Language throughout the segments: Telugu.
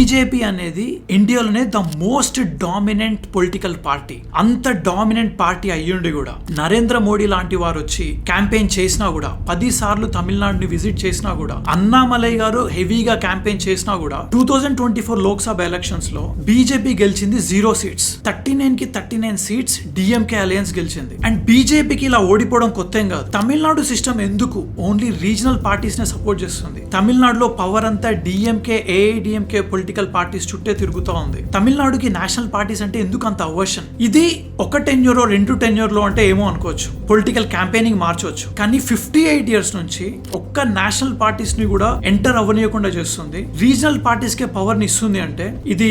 బీజేపీ అనేది ఇండియాలోనే the most dominant political party. అంత డామినెంట్ పార్టీ అయ్యుండి కూడా నరేంద్ర మోడీ లాంటి వారు వచ్చి క్యాంపెయిన్ చేసినా కూడా 10 సార్లు తమిళనాడుని విజిట్ చేసినా కూడా అన్నామలై గారు హెవీగా క్యాంపెయిన్ చేసినా కూడా 2024 లోక్సభ ఎలక్షన్స్ లో బీజేపీ గెలిచింది 0 సీట్స్. 39 కి 39 సీట్స్ డిఎంకే అలయన్స్ గెలిచింది. అండ్ బీజేపీకి ఇలా ఓడిపోవడం కొత్త ఏం కాదు. తమిళనాడు సిస్టమ్ ఎందుకు ఓన్లీ రీజనల్ పార్టీస్ నే సపోర్ట్ చేస్తుంది. తమిళనాడులో పవర్ అంతా డిఎంకే ఏఐడిఎంకే పొలిటికల్ పార్టీస్ చుట్టే తిరుగుతూ ఉంది. తమిళనాడుకి నేషనల్ పార్టీస్ అంటే ఎందుకు అంత అవర్షన్? ఇది ఒక టెన్యూరో 2 టెన్యూర్లో అంటే ఏమో అనుకోవచ్చు, పొలిటికల్ క్యాంపెయినింగ్ మార్చవచ్చు. కానీ 58 ఇయర్స్ నుంచి ఒక్క నేషనల్ పార్టీస్ ని కూడా ఎంటర్ అవ్వనీయకుండా చేస్తుంది. రీజనల్ పార్టీస్ కే పవర్ ని ఇస్తుంది అంటే ఇది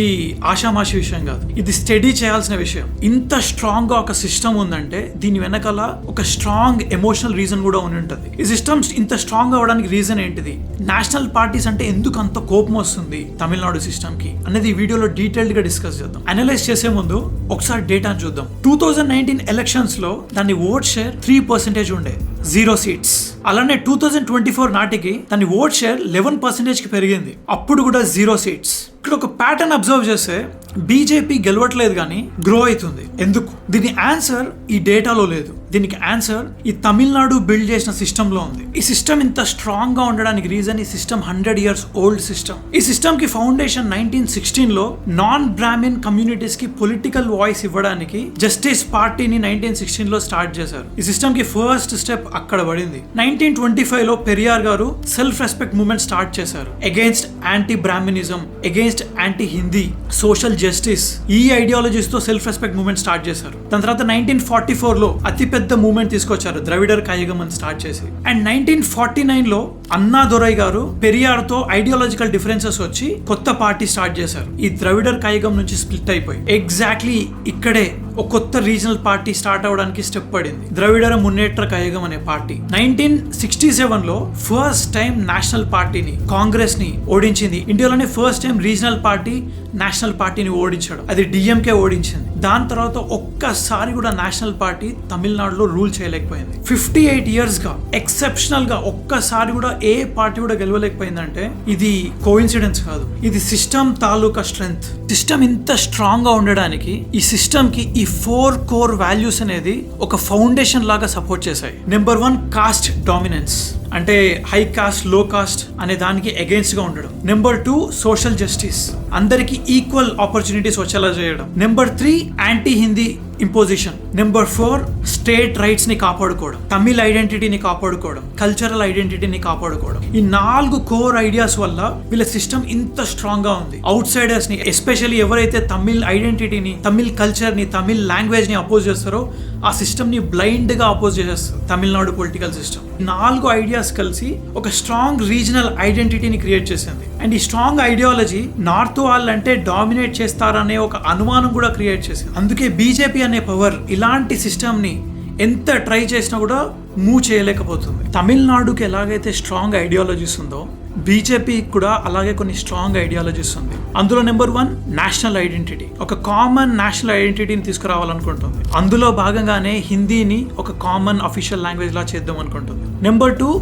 ఆషామాషి విషయం కాదు, ఇది స్టడీ చేయాల్సిన విషయం. ఇంత స్ట్రాంగ్ గా ఒక సిస్టమ్ ఉందంటే దీని వెనకాల ఒక స్ట్రాంగ్ ఎమోషనల్ రీజన్ కూడా ఉండి ఉంటుంది. ఈ సిస్టమ్ ఇంత స్ట్రాంగ్ అవ్వడానికి రీజన్ ఏంటిది? నేషనల్ పార్టీస్ అంటే ఎందుకు అంత కోపం వస్తుంది తమిళనాడు సిస్టమ్ కి అనేది ఈ వీడియోలో డీటెయిల్డ్ గా డిస్కస్ చేద్దాం. అనలైజ్ చేసే ముందు ఒకసారి డేటా చూద్దాం. 2019 ఎలక్షన్స్ లో దాని ఓట్ షేర్ 3% ఉండే, 0 సీట్స్. అలానే 2024 నాటికి దాని ఓట్ షేర్ 11% కి పెరిగింది, అప్పుడు కూడా 0 సీట్స్. ఇక్కడ ఒక ప్యాటర్న్ అబ్జర్వ్ చేస్తే బీజేపీ గెలవట్లేదు కానీ గ్రో అవుతుంది. ఎందుకు? దీని ఆన్సర్ ఈ డేటాలో లేదు. దీనికి ఆన్సర్ ఈ తమిళనాడు బిల్డ్ చేసిన సిస్టమ్ లో ఉంది. ఈ సిస్టమ్ ఇంత స్ట్రాంగ్ గా ఉండడానికి రీజన్ ఈ సిస్టమ్ 100 ఇయర్స్ ఓల్డ్ సిస్టమ్. ఈ సిస్టమ్ కి ఫౌండేషన్ 1916 లో నాన్ బ్రాహ్మిన్ కమ్యూనిటీస్ కి పొలిటికల్ వాయిస్ ఇవ్వడానికి జస్టిస్ పార్టీని 1916 లో స్టార్ట్ చేశారు. ఈ సిస్టమ్ కి ఫస్ట్ స్టెప్ అక్కడ పడింది. 1925 లో పెరియార్ గారు సెల్ఫ్ రెస్పెక్ట్ మూవ్మెంట్ స్టార్ట్ చేశారు. Against anti brahminism, against anti Hindi, social justice, ఈ ఐడియాలజీస్ తో సెల్ఫ్ రెస్పెక్ట్ మూవ్మెంట్ స్టార్ట్ చేశారు. దాని తర్వాత 1944 లో అతిపెద్ద మూవ్మెంట్ తీసుకొచ్చారు, ద్రవిడర్ కైగం అని స్టార్ట్ చేసి. అండ్ 1949 లో అన్నాదురై గారు పెరియార్ తో ఐడియాలజికల్ డిఫరెన్సెస్ వచ్చి కొత్త పార్టీ స్టార్ట్ చేశారు. ఈ ద్రవిడర్ కైగం నుంచి స్ప్లిట్ అయిపోయి ఎగ్జాక్ట్లీ ఇక్కడే ఒక కొత్త రీజనల్ పార్టీ స్టార్ట్ అవడానికి స్టెప్ పడింది, ద్రవిడర మున్నేట్ర కైగం అనే పార్టీ. 1967 లో ఫస్ట్ టైం నేషనల్ పార్టీని, కాంగ్రెస్ ని ఓడించింది. ఇండియాలోనే first time regional party national పార్టీని ఓడించాడు, అది డిఎంకే ఓడించింది. దాని తర్వాత ఒక్కసారి కూడా నేషనల్ పార్టీ తమిళనాడులో రూల్ చేయలేకపోయింది. 58 ఇయర్స్ గా ఎక్సెప్షనల్ గా ఒక్కసారి కూడా ఏ పార్టీ కూడా గెలవలేకపోయిందంటే ఇది కోఇన్సిడెన్స్ కాదు, ఇది సిస్టమ్ తాలూకా స్ట్రెంగ్త్. సిస్టమ్ ఇంత స్ట్రాంగ్ గా ఉండడానికి ఈ సిస్టమ్ కి ఈ 4 కోర్ వాల్యూస్ అనేది ఒక ఫౌండేషన్ లాగా సపోర్ట్ చేశాయి. నెంబర్ 1 కాస్ట్ డామినెన్స్, అంటే హై కాస్ట్ లో కాస్ట్ అనే దానికి అగేన్స్ట్ గా ఉండడం. నెంబర్ 2 సోషల్ జస్టిస్, అందరికి ఈక్వల్ ఆపర్చునిటీస్ వచ్చేలా చేయడం. Number 3 anti Hindi imposition. Number 4 state rights ని కాపాడుకోవడం, తమిళ ఐడెంటిటీని కాపాడుకోవడం, కల్చరల్ ఐడెంటిటీని కాపాడుకోవడం. ఈ 4 కోర్ ఐడియాస్ వల్ల వీళ్ళ సిస్టమ్ ఇంత స్ట్రాంగ్ గా ఉంది. అవుట్ సైడర్స్ ని, ఎస్పెషల్లీ ఎవరైతే తమిళ్ ఐడెంటిటీని, తమిళ్ కల్చర్ ని, తమిళ్ లాంగ్వేజ్ ని అపోజ్ చేస్తారో ఆ సిస్టమ్ ని బ్లైండ్ గా అపోజ్ చేస్తారు తమిళనాడు పొలిటికల్ సిస్టమ్. 4 ఐడియాస్ కలిసి ఒక స్ట్రాంగ్ రీజనల్ ఐడెంటిటీని క్రియేట్ చేసింది. అండ్ ఈ స్ట్రాంగ్ ఐడియాలజీ నార్త్ వాళ్ళంటే డామినేట్ చేస్తారనే ఒక అనుమానం కూడా క్రియేట్ చేసింది. అందుకే బీజేపీ అనే పవర్ ఇలాంటి సిస్టమ్ ని ఎంత ట్రై చేసినా కూడా మూవ్ చేయలేకపోతుంది. తమిళనాడుకి ఎలాగైతే స్ట్రాంగ్ ఐడియాలజీస్ ఉందో బీజేపీ కూడా అలాగే కొన్ని స్ట్రాంగ్ ఐడియాలజీస్ ఉంది. అందులో నెంబర్ 1 నేషనల్ ఐడెంటిటీ, ఒక కామన్ నేషనల్ ఐడెంటిటీని తీసుకురావాలనుకుంటుంది. అందులో భాగంగానే హిందీని ఒక కామన్ అఫీషియల్ లాంగ్వేజ్ లా చేద్దాం అనుకుంటుంది. నెంబర్ 2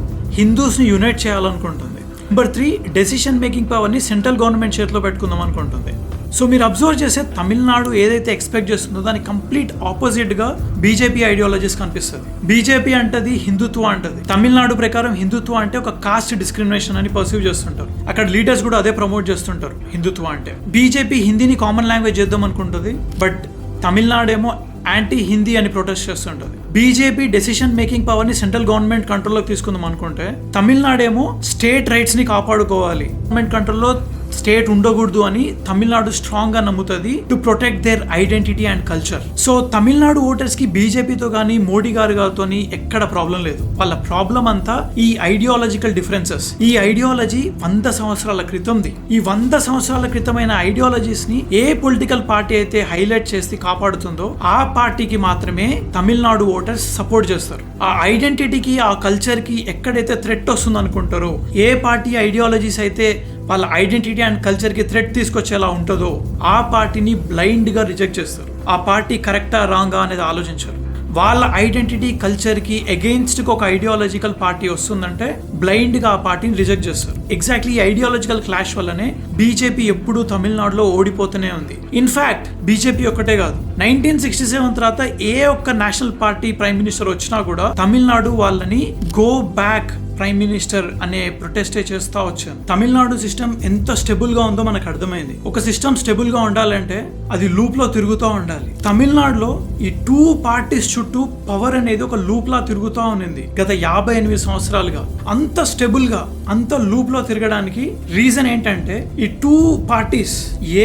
హిందూస్ ని యునైట్ చేయాలనుకుంటుంది. నెంబర్ 3 డెసిషన్ మేకింగ్ పవర్ ని సెంట్రల్ గవర్నమెంట్ చేతిలో పెట్టుకుందాం అనుకుంటుంది. సో మీరు అబ్జర్వ్ చేసే తమిళనాడు ఏదైతే ఎక్స్పెక్ట్ చేస్తుందో దానికి కంప్లీట్ ఆపోజిట్ గా బీజేపీ ఐడియాలజీస్ కనిపిస్తుంది. బీజేపీ అంటది హిందుత్వ అంటది, తమిళనాడు ప్రకారం హిందుత్వ అంటే ఒక కాస్ట్ డిస్క్రిమినేషన్ అని పర్సీవ్ చేస్తుంటారు. అక్కడ లీడర్స్ కూడా అదే ప్రమోట్ చేస్తుంటారు హిందుత్వ అంటే. బీజేపీ హిందీని కామన్ లాంగ్వేజ్ చేద్దాం అనుకుంటుంది, బట్ తమిళనాడు ఏమో యాంటీ హిందీ అని ప్రొటెస్ట్ చేస్తుంటది. బీజేపీ డెసిషన్ మేకింగ్ పవర్ ని సెంట్రల్ గవర్నమెంట్ కంట్రోల్లోకి తీసుకుందాం అనుకుంటే తమిళనాడు ఏమో స్టేట్ రైట్స్ ని కాపాడుకోవాలి, గవర్నమెంట్ కంట్రోల్లో స్టేట్ ఉండకూడదు అని తమిళనాడు స్ట్రాంగ్ గా నమ్ముతుంది to protect there identity and culture. So Tamil Nadu voters కి బీజేపీతో గానీ మోడీ గారితో ఎక్కడ ప్రాబ్లం లేదు. వాళ్ళ ప్రాబ్లం అంతా ఈ ఐడియాలజికల్ డిఫరెన్సెస్. ఈ ఐడియాలజీ 100 సంవత్సరాల క్రితంది. ఈ 100 సంవత్సరాల క్రితమైన ఐడియాలజీస్ ని ఏ పొలిటికల్ పార్టీ అయితే హైలైట్ చేసి కాపాడుతుందో ఆ పార్టీకి మాత్రమే తమిళనాడు ఓటర్స్ సపోర్ట్ చేస్తారు. ఆ ఐడెంటిటీకి, ఆ కల్చర్ కి ఎక్కడైతే థ్రెట్ వస్తుంది అనుకుంటారో, ఏ పార్టీ ఐడియాలజీస్ అయితే వాళ్ళ ఐడెంటిటీ అండ్ కల్చర్ కి థ్రెట్ తీసుకొచ్చేలా ఉంటుందో ఆ పార్టీని బ్లైండ్ గా రిజెక్ట్ చేస్తారు. ఆ పార్టీ కరెక్టా రాంగా అనేది ఆలోచించారు. వాళ్ళ ఐడెంటిటీ కల్చర్ కి అగెయిన్స్ట్ ఒక ఐడియాలజికల్ పార్టీ వస్తుందంటే బ్లైండ్ గా ఆ పార్టీని రిజెక్ట్ చేస్తారు. ఎగ్జాక్ట్లీ ఈ ఐడియాలజికల్ క్లాష్ వల్లనే బీజేపీ ఎప్పుడూ తమిళనాడులో ఓడిపోతూనే ఉంది. ఇన్ఫాక్ట్ బీజేపీ ఒక్కటే కాదు, 1967 తర్వాత ఏ ఒక్క నేషనల్ పార్టీ ప్రైమ్ మినిస్టర్ వచ్చినా కూడా తమిళనాడు వాళ్ళని గో బ్యాక్ ప్రైమ్ మినిస్టర్ అనే ప్రొటెస్టే చేస్తూ వచ్చాను. తమిళనాడు సిస్టమ్ ఎంత స్టెబుల్ గా ఉందో మనకు అర్థమైంది. ఒక సిస్టమ్ స్టెబుల్ గా ఉండాలంటే అది లూప్ లో తిరుగుతూ ఉండాలి. తమిళనాడులో ఈ 2 పార్టీస్ చుట్టూ పవర్ అనేది ఒక లూప్ లా తిరుగుతూ ఉన్నింది గత 58 సంవత్సరాలుగా. అంత స్టెబుల్ గా అంత లూప్ లో తిరగడానికి రీజన్ ఏంటంటే ఈ 2 పార్టీస్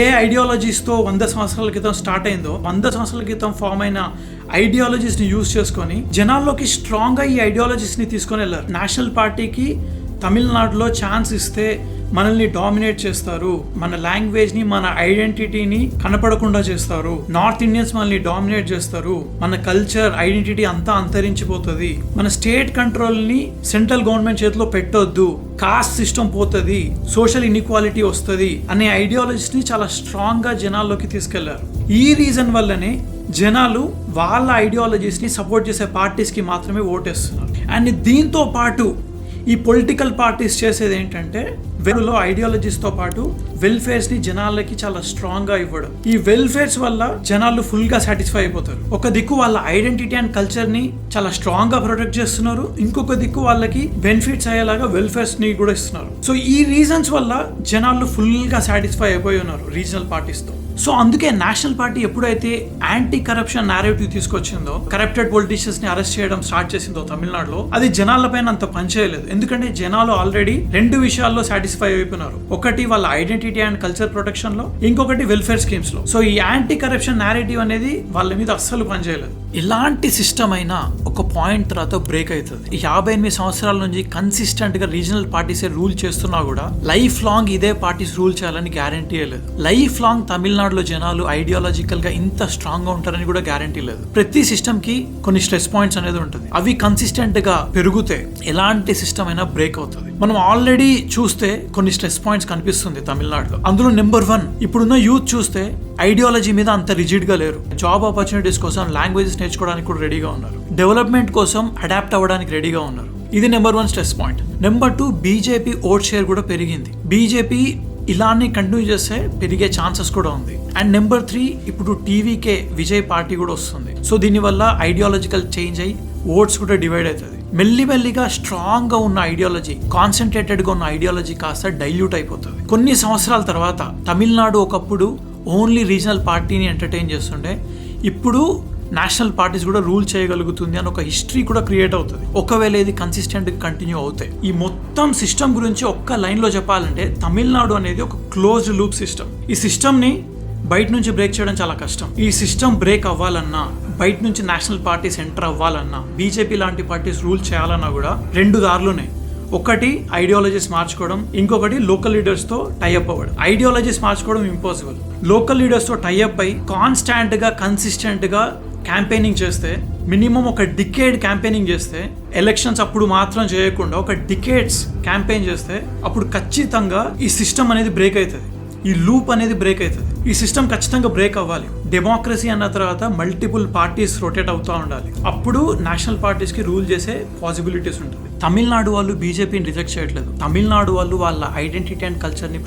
ఏ ఐడియాలజీస్ తో 100 సంవత్సరాల క్రితం స్టార్ట్ అయిందో, 100 సంవత్సరాల క్రితం ఫామ్ అయిన ఐడియాలజీస్ ని యూజ్ చేసుకొని జనాల్లోకి స్ట్రాంగ్ గా ఈ ఐడియాలజీస్ ని తీసుకొని వెళ్ళారు. నేషనల్ పార్టీకి తమిళనాడులో ఛాన్స్ ఇస్తే మనల్ని డామినేట్ చేస్తారు, మన లాంగ్వేజ్ ని మన ఐడెంటిటీని కనపడకుండా చేస్తారు, నార్త్ ఇండియన్స్ మనల్ని డామినేట్ చేస్తారు, మన కల్చర్ ఐడెంటిటీ అంతా అంతరించిపోతుంది, మన స్టేట్ కంట్రోల్ ని సెంట్రల్ గవర్నమెంట్ చేతిలో పెట్టొద్దు, కాస్ట్ సిస్టమ్ పోతుంది, సోషల్ ఇన్ఈక్వాలిటీ వస్తుంది అనే ఐడియాలజీస్ ని చాలా స్ట్రాంగ్ గా జనాల్లోకి తీసుకెళ్లారు. ఈ రీజన్ వల్లనే జనాలు వాళ్ళ ఐడియాలజీస్ ని సపోర్ట్ చేసే పార్టీస్ కి మాత్రమే ఓటేస్తున్నారు. అండ్ దీంతో పాటు ఈ పొలిటికల్ పార్టీస్ చేసేది ఏంటంటే వెలులో ఐడియాలజీస్ తో పాటు వెల్ఫేర్స్ ని జనాలకి చాలా స్ట్రాంగ్ గా ఇవ్వడం. ఈ వెల్ఫేర్స్ వల్ల జనాలు ఫుల్ గా సాటిస్ఫై అయిపోతారు. ఒక దిక్కు వాళ్ళ ఐడెంటిటీ అండ్ కల్చర్ ని చాలా స్ట్రాంగ్ గా ప్రొటెక్ట్ చేస్తున్నారు, ఇంకొక దిక్కు వాళ్ళకి బెనిఫిట్స్ అయ్యేలాగా వెల్ఫేర్స్ ని కూడా ఇస్తున్నారు. సో ఈ రీజన్స్ వల్ల జనాలు ఫుల్ గా సాటిస్ఫై అయిపోయి ఉన్నారు రీజనల్ పార్టీస్ తో. సో అందుకే నేషనల్ పార్టీ ఎప్పుడైతే యాంటీ కరప్షన్ నారేటివ్ తీసుకొచ్చిందో, కరప్టెడ్ పొలిటీషియన్స్ ని అరెస్ట్ చేయడం స్టార్ట్ చేసిందో తమిళనాడులో, అది జనాల పైన అంత పనిచేయలేదు. ఎందుకంటే జనాలు ఆల్రెడీ 2 విషయాల్లో సాటిస్ఫై అయిపోయినారు. ఒకటి వాళ్ళ ఐడెంటిటీ అండ్ కల్చర్ ప్రొటెక్షన్ లో, ఇంకొకటి వెల్ఫేర్ స్కీమ్స్ లో. సో ఈ యాంటీ కరప్షన్ నారేటివ్ అనేది వాళ్ళ మీద అస్సలు పనిచేయలేదు. ఇలాంటి సిస్టమ్ అయినా ఒక పాయింట్ తర్వాత బ్రేక్ అవుతుంది. 58 సంవత్సరాల నుంచి కన్సిస్టెంట్ గా రీజనల్ పార్టీసే రూల్ చేస్తున్నా కూడా లైఫ్ లాంగ్ ఇదే పార్టీస్ రూల్ చేయాలని గ్యారంటీ లేదు. లైఫ్ లాంగ్ తమిళనాడులో జనాలు ఐడియాలజికల్ గా ఇంత స్ట్రాంగ్ గా ఉంటారని కూడా గ్యారంటీ లేదు. ప్రతి సిస్టమ్ కి కొన్ని స్ట్రెస్ పాయింట్స్ అనేది ఉంటుంది. అవి కన్సిస్టెంట్ గా పెరిగితే ఎలాంటి సిస్టమ్ అయినా బ్రేక్ అవుతుంది. మనం ఆల్రెడీ చూస్తే కొన్ని స్ట్రెస్ పాయింట్స్ కనిపిస్తుంది తమిళనాడులో. అందులో నెంబర్ 1, ఇప్పుడున్న యూత్ చూస్తే ఐడియాలజీ మీద అంత రిజిడ్ గా లేరు. జాబ్ ఆపర్చునిటీస్ కోసం లాంగ్వేజెస్ నేర్చుకోవడానికి కూడా రెడీగా ఉన్నారు. డెవలప్మెంట్ కోసం అడాప్ట్ అవ్వడానికి రెడీగా ఉన్నారు. ఇది number 1 stress point. Number 2, BJP vote share కూడా పెరిగింది. బీజేపీ ఇలానే కంటిన్యూ చేస్తే పెరిగే ఛాన్సెస్ కూడా ఉంది. అండ్ నెంబర్ 3, ఇప్పుడు టీవీకే విజయ్ పార్టీ కూడా వస్తుంది. సో దీనివల్ల ఐడియాలజికల్ చేంజ్ అయ్యి ఓట్స్ కూడా డివైడ్ అవుతుంది. మెల్లిమెల్లిగా స్ట్రాంగ్ గా ఉన్న ఐడియాలజీ, కాన్సన్ట్రేటెడ్ గా ఉన్న ఐడియాలజీ కాస్త డైల్యూట్ అయిపోతుంది. కొన్ని సంవత్సరాల తర్వాత తమిళనాడు ఒకప్పుడు ఓన్లీ రీజనల్ పార్టీని ఎంటర్టైన్ చేస్తుండే, ఇప్పుడు నేషనల్ పార్టీస్ కూడా రూల్ చేయగలుగుతుంది అని ఒక హిస్టరీ కూడా క్రియేట్ అవుతుంది ఒకవేళ ఇది కన్సిస్టెంట్ కంటిన్యూ అవుతాయి. ఈ మొత్తం సిస్టమ్ గురించి ఒక్క లైన్ లో చెప్పాలంటే తమిళనాడు అనేది ఒక క్లోజ్డ్ లూప్ సిస్టమ్. ఈ సిస్టమ్ ని బయట నుంచి బ్రేక్ చేయడం చాలా కష్టం. ఈ సిస్టమ్ బ్రేక్ అవ్వాలన్నా, బయట నుంచి నేషనల్ పార్టీస్ ఎంటర్ అవ్వాలన్నా, బీజేపీ లాంటి పార్టీస్ రూల్ చేయాలన్నా కూడా 2 దారులున్నాయి. ఒకటి ఐడియాలజీస్ మార్చుకోవడం, ఇంకొకటి లోకల్ లీడర్స్ తో టైఅప్ అవ్వడం. ఐడియాలజీస్ మార్చుకోవడం ఇంపాసిబుల్. లోకల్ లీడర్స్ తో టైఅప్ అయి కాన్స్టాంట్ గా కన్సిస్టెంట్ గా క్యాంపెయినింగ్ చేస్తే, మినిమం ఒక డికేడ్ క్యాంపెయినింగ్ చేస్తే, ఎలక్షన్స్ అప్పుడు మాత్రం చేయకుండా ఒక డికేడ్స్ క్యాంపెయిన్ చేస్తే అప్పుడు ఖచ్చితంగా ఈ సిస్టమ్ అనేది బ్రేక్ అవుతుంది. ఈ లూప్ అనేది బ్రేక్ అవుతుంది. ఈ సిస్టమ్ ఖచ్చితంగా బ్రేక్ అవ్వాలి. డెమోక్రసీ అన్న తర్వాత మల్టిపుల్ పార్టీస్ రొటేట్ అవుతూ ఉండాలి. అప్పుడు నేషనల్ పార్టీస్ కి రూల్ చేసే పాసిబిలిటీస్ ఉంటుంది. తమిళనాడు వాళ్ళు బీజేపీని రిజెక్ట్ చేయట్లేదు. తమిళనాడు వాళ్ళు వాళ్ళ ఐడెంటిటీ అండ్ కల్చర్ ని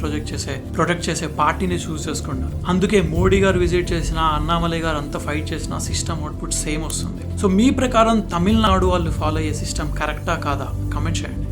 ప్రొటెక్ట్ చేసే పార్టీని చూస్ చేసుకుంటారు. అందుకే మోడీ గారు విజిట్ చేసిన, అన్నామలై గారు అంతా ఫైట్ చేసిన సిస్టమ్ అవుట్పుట్ సేమ్ వస్తుంది. సో మీ ప్రకారం తమిళనాడు వాళ్ళు ఫాలో అయ్యే సిస్టమ్ కరెక్టా కాదా? కమెంట్ చేయండి.